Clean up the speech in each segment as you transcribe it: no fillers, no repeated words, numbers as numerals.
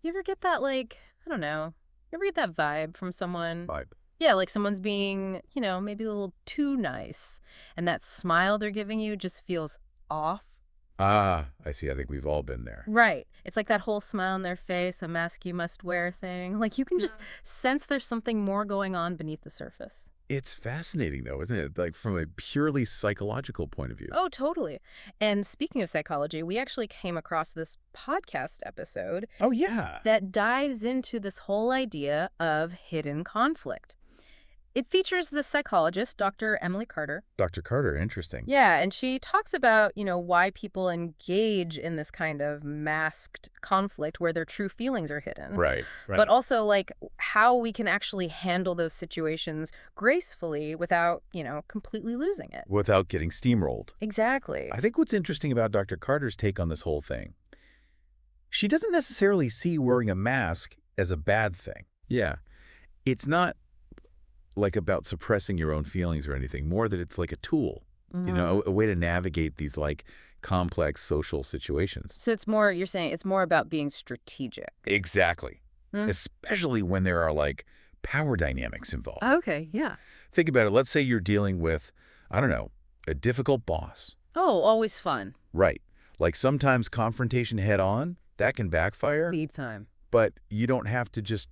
You ever get that, like, I don't know, you ever get that vibe from someone? Vibe. Yeah, like someone's being, maybe a little too nice, and that smile they're giving you just feels off. Ah, I see. I think we've all been there. Right. It's like that whole smile on their face, a mask you must wear thing. Like you can just sense there's something more going on beneath the surface. It's fascinating, though, isn't it? Like, from a purely psychological point of view. Oh, totally. And speaking of psychology, we actually came across this podcast episode Oh, yeah. that dives into this whole idea of hidden conflict. It features the psychologist, Dr. Emily Carter. Dr. Carter, interesting. Yeah, and she talks about, why people engage in this kind of masked conflict where their true feelings are hidden. Right, But right. also, like, how we can actually handle those situations gracefully without, completely losing it. Without getting steamrolled. Exactly. I think what's interesting about Dr. Carter's take on this whole thing, she doesn't necessarily see wearing a mask as a bad thing. Yeah. It's not like about suppressing your own feelings or anything, more that it's like a tool, a way to navigate these like complex social situations. So you're saying it's more about being strategic. Exactly. Hmm? Especially when there are like power dynamics involved. Okay, yeah. Think about it. Let's say you're dealing with, I don't know, a difficult boss. Oh, always fun. Right. Like sometimes confrontation head on, that can backfire, Lead time. but you don't have to just,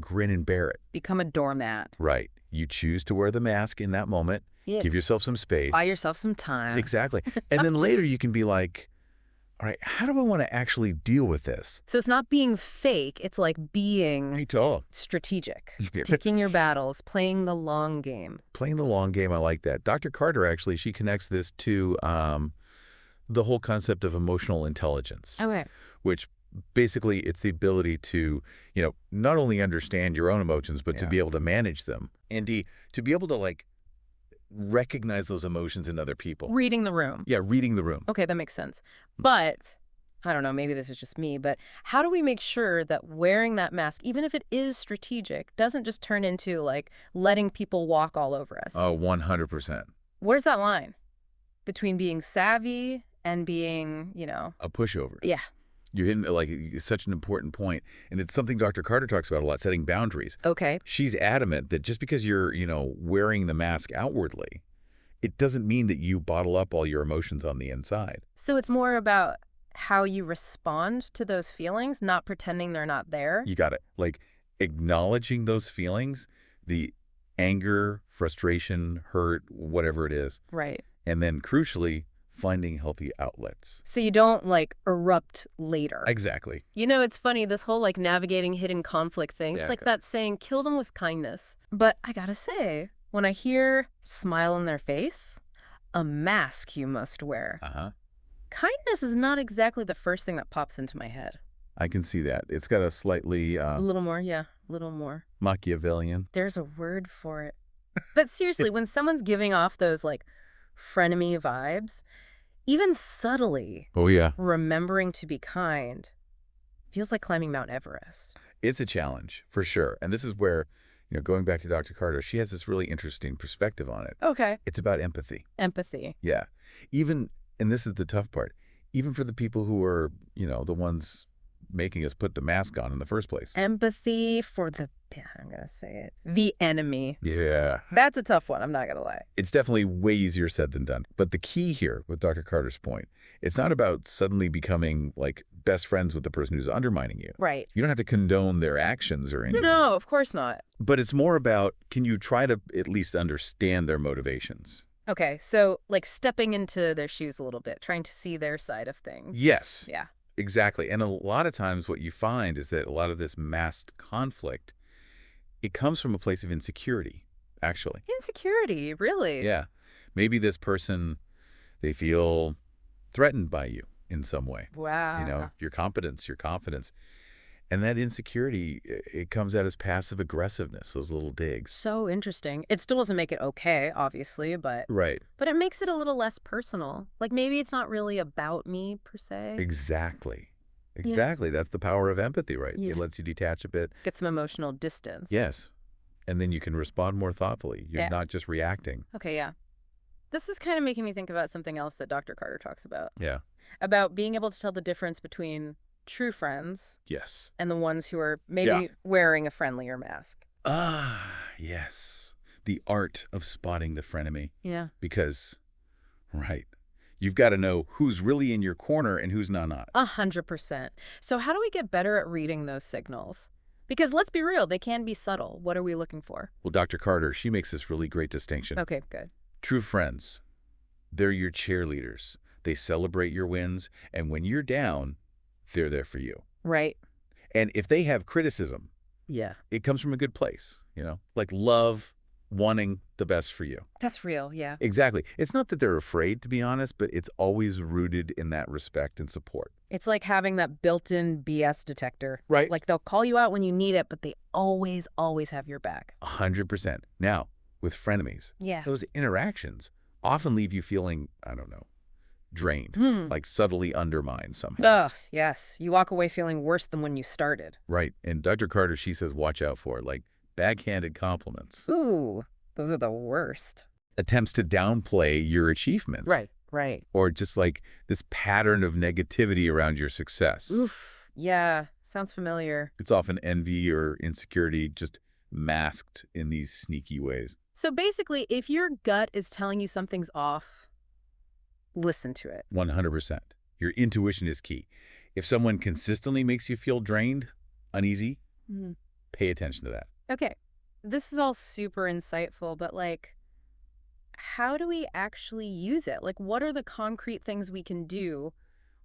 grin and bear it. Become a doormat. Right. You choose to wear the mask in that moment. Yeah. Give yourself some space. Buy yourself some time. Exactly. And then later you can be like, all right, how do I want to actually deal with this? So it's not being fake, it's like being strategic. Picking your battles, playing the long game. Playing the long game, I like that. Dr. Carter, actually, she connects this to the whole concept of emotional intelligence, Okay. which basically it's the ability to, not only understand your own emotions, but to be able to manage them and to be able to like recognize those emotions in other people. Reading the room. Yeah, reading the room. Okay, that makes sense. But, I don't know, maybe this is just me, but how do we make sure that wearing that mask, even if it is strategic, doesn't just turn into like letting people walk all over us? Oh, 100%. Where's that line between being savvy and being, A pushover. Yeah. You're hitting like it's such an important point, and it's something Dr. Carter talks about a lot, setting boundaries. Okay. She's adamant that just because you're, wearing the mask outwardly, it doesn't mean that you bottle up all your emotions on the inside. So it's more about how you respond to those feelings, not pretending they're not there. You got it. Like acknowledging those feelings, the anger, frustration, hurt, whatever it is. Right. And then crucially, finding healthy outlets. So you don't like erupt later. Exactly. It's funny, this whole like navigating hidden conflict thing. It's like that saying, kill them with kindness. But I gotta say, when I hear smile on their face, a mask you must wear. Kindness is not exactly the first thing that pops into my head. I can see that. It's got a slightly A little more, yeah, a little more. Machiavellian. There's a word for it. But seriously, when someone's giving off those like frenemy vibes, even subtly Oh, yeah. remembering to be kind feels like climbing Mount Everest. It's a challenge, for sure. And this is where, going back to Dr. Carter, she has this really interesting perspective on it. Okay. It's about empathy. Empathy. Yeah. Even, and this is the tough part, even for the people who are, the ones making us put the mask on in the first place. Empathy for I'm going to say it, the enemy. Yeah. That's a tough one, I'm not going to lie. It's definitely way easier said than done. But the key here with Dr. Carter's point, it's not about suddenly becoming like best friends with the person who's undermining you. Right. You don't have to condone their actions or anything. No, of course not. But it's more about, can you try to at least understand their motivations? Okay, so like stepping into their shoes a little bit, trying to see their side of things. Yes. Yeah. Exactly. And a lot of times what you find is that a lot of this masked conflict, it comes from a place of insecurity, actually. Insecurity, really? Yeah. Maybe this person, they feel threatened by you in some way. Wow. Your competence, your confidence. And that insecurity, it comes out as passive aggressiveness, those little digs. So interesting. It still doesn't make it okay, obviously, but Right. but it makes it a little less personal. Like maybe it's not really about me per se. Exactly. Exactly. That's the power of empathy, right? Yeah. It lets you detach a bit. Get some emotional distance. Yes. And then you can respond more thoughtfully. You're Yeah. not just reacting. Okay, yeah. This is kind of making me think about something else that Dr. Carter talks about. Yeah. About being able to tell the difference between true friends Yes. and the ones who are maybe wearing a friendlier mask. Ah, yes. The art of spotting the frenemy. Yeah. Because, right, you've got to know who's really in your corner and who's not. 100%. So how do we get better at reading those signals? Because let's be real, they can be subtle. What are we looking for? Well, Dr. Carter, she makes this really great distinction. Okay, good. True friends, they're your cheerleaders. They celebrate your wins, and when you're down, they're there for you. Right. And if they have criticism, it comes from a good place, like love, wanting the best for you. That's real, yeah. Exactly. It's not that they're afraid, to be honest, but it's always rooted in that respect and support. It's like having that built-in BS detector. Right. Like they'll call you out when you need it, but they always, always have your back. 100%. Now, with frenemies, those interactions often leave you feeling, I don't know, drained, like subtly undermined somehow. Ugh, yes. You walk away feeling worse than when you started. Right. And Dr. Carter, she says watch out for it, like backhanded compliments. Ooh, those are the worst. Attempts to downplay your achievements. Right. Or just like this pattern of negativity around your success. Oof, yeah. Sounds familiar. It's often envy or insecurity just masked in these sneaky ways. So basically, if your gut is telling you something's off, listen to it. 100%. Your intuition is key. If someone consistently makes you feel drained, uneasy, pay attention to that. Okay. This is all super insightful, but how do we actually use it? What are the concrete things we can do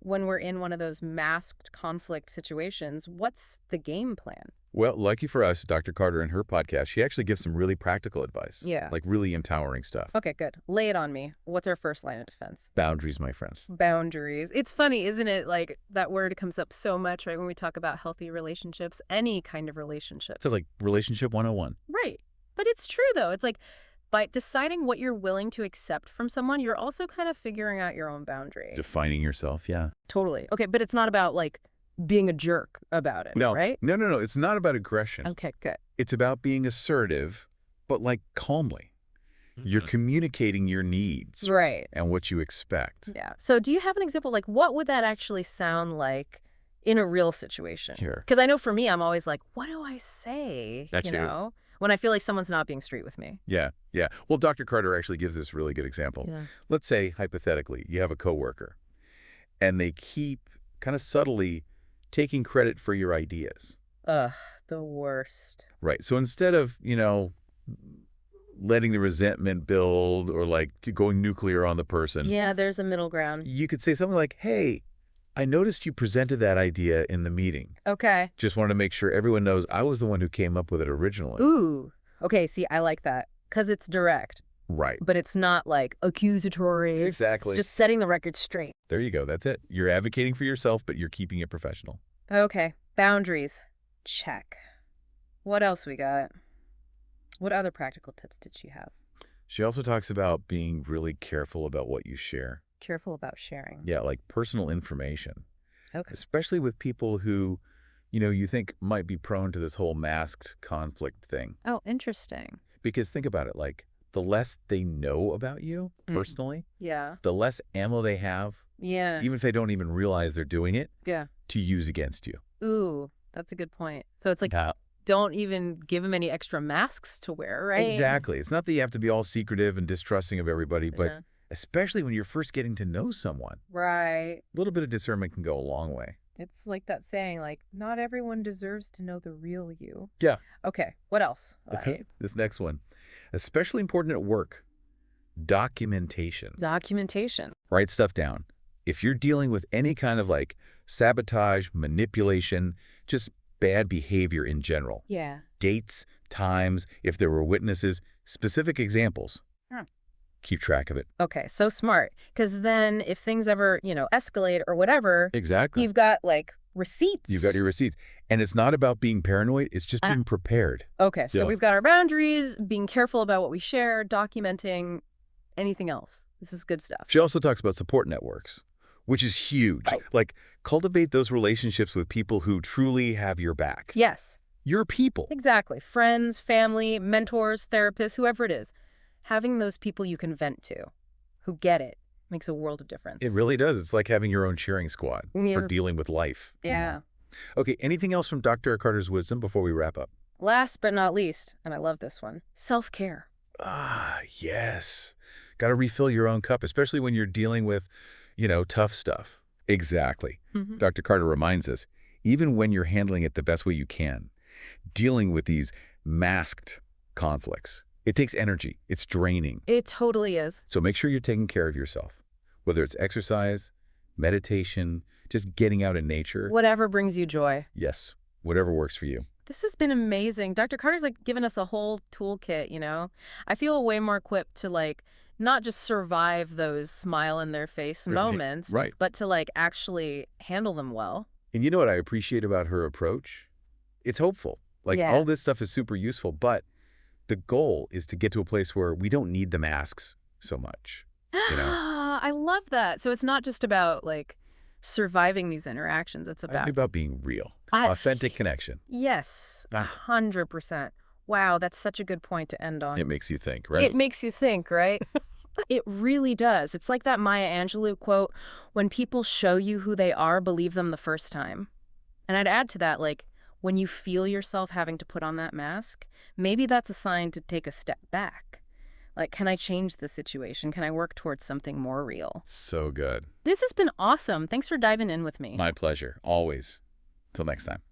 when we're in one of those masked conflict situations? What's the game plan? Well, lucky for us, Dr. Carter in her podcast, she actually gives some really practical advice. Yeah. Like really empowering stuff. Okay, good. Lay it on me. What's our first line of defense? Boundaries, my friend. Boundaries. It's funny, isn't it? That word comes up so much, right, when we talk about healthy relationships, any kind of relationship. It's like relationship 101. Right. But it's true, though. It's by deciding what you're willing to accept from someone, you're also kind of figuring out your own boundary. Defining yourself, yeah. Totally. Okay, but it's not about, being a jerk about it, right? No. It's not about aggression. Okay, good. It's about being assertive, but calmly. You're communicating your needs. Right. And what you expect. Yeah. So do you have an example? What would that actually sound like in a real situation? Sure. Because I know for me, I'm always like, what do I say? That's you. When I feel like someone's not being straight with me. Yeah. Well, Dr. Carter actually gives this really good example. Yeah. Let's say, hypothetically, you have a coworker, and they keep kind of subtly taking credit for your ideas. Ugh, the worst. Right. So instead of, letting the resentment build or going nuclear on the person. Yeah, there's a middle ground. You could say something like, hey, I noticed you presented that idea in the meeting. Okay. Just wanted to make sure everyone knows I was the one who came up with it originally. Ooh. Okay, see, I like that. Because it's direct. Right. But it's not accusatory. Exactly. It's just setting the record straight. There you go. That's it. You're advocating for yourself, but you're keeping it professional. Okay. Boundaries. Check. What else we got? What other practical tips did she have? She also talks about being really careful about what you share. Careful about sharing. Yeah, personal information. Okay. Especially with people who, you think might be prone to this whole masked conflict thing. Oh, interesting. Because think about it, the less they know about you personally, the less ammo they have, even if they don't even realize they're doing it, to use against you. Ooh, that's a good point. So it's don't even give them any extra masks to wear, right? Exactly. It's not that you have to be all secretive and distrusting of everybody, but especially when you're first getting to know someone. Right. A little bit of discernment can go a long way. It's like that saying, not everyone deserves to know the real you. Yeah. Okay, what else? Okay. This next one. Especially important at work. Documentation. Documentation. Write stuff down. If you're dealing with any kind of sabotage, manipulation, just bad behavior in general. Yeah. Dates, times, if there were witnesses, specific examples. Keep track of it. Okay, so smart. Because then if things ever, escalate or whatever, exactly, you've got receipts. You've got your receipts. And it's not about being paranoid. It's just being prepared. Okay, so we've got our boundaries, being careful about what we share, documenting, anything else. This is good stuff. She also talks about support networks, which is huge. Right. Cultivate those relationships with people who truly have your back. Yes. Your people. Exactly. Friends, family, mentors, therapists, whoever it is. Having those people you can vent to, who get it, Makes a world of difference. It really does. It's like having your own cheering squad for dealing with life. Yeah. Okay, anything else from Dr. Carter's wisdom before we wrap up? Last but not least, and I love this one, self-care. Ah, yes. Got to refill your own cup, especially when you're dealing with, tough stuff. Exactly. Dr. Carter reminds us, even when you're handling it the best way you can, dealing with these masked conflicts, it takes energy. It's draining. It totally is. So make sure you're taking care of yourself, whether it's exercise, meditation, just getting out in nature. Whatever brings you joy. Yes, whatever works for you. This has been amazing. Dr. Carter's like given us a whole toolkit, I feel way more equipped to like not just survive those smile in their face moments, Right. but to like actually handle them well. And you know what I appreciate about her approach? It's hopeful. Like all this stuff is super useful, but the goal is to get to a place where we don't need the masks so much, I love that. So it's not just about like surviving these interactions. It's I think about being real, authentic connection. Yes, 100%. Wow, that's such a good point to end on. It makes you think, right? It makes you think, right? It really does. It's like that Maya Angelou quote, when people show you who they are, believe them the first time. And I'd add to that, like, when you feel yourself having to put on that mask, maybe that's a sign to take a step back. Like, can I change the situation? Can I work towards something more real? So good. This has been awesome. Thanks for diving in with me. My pleasure, always. Till next time.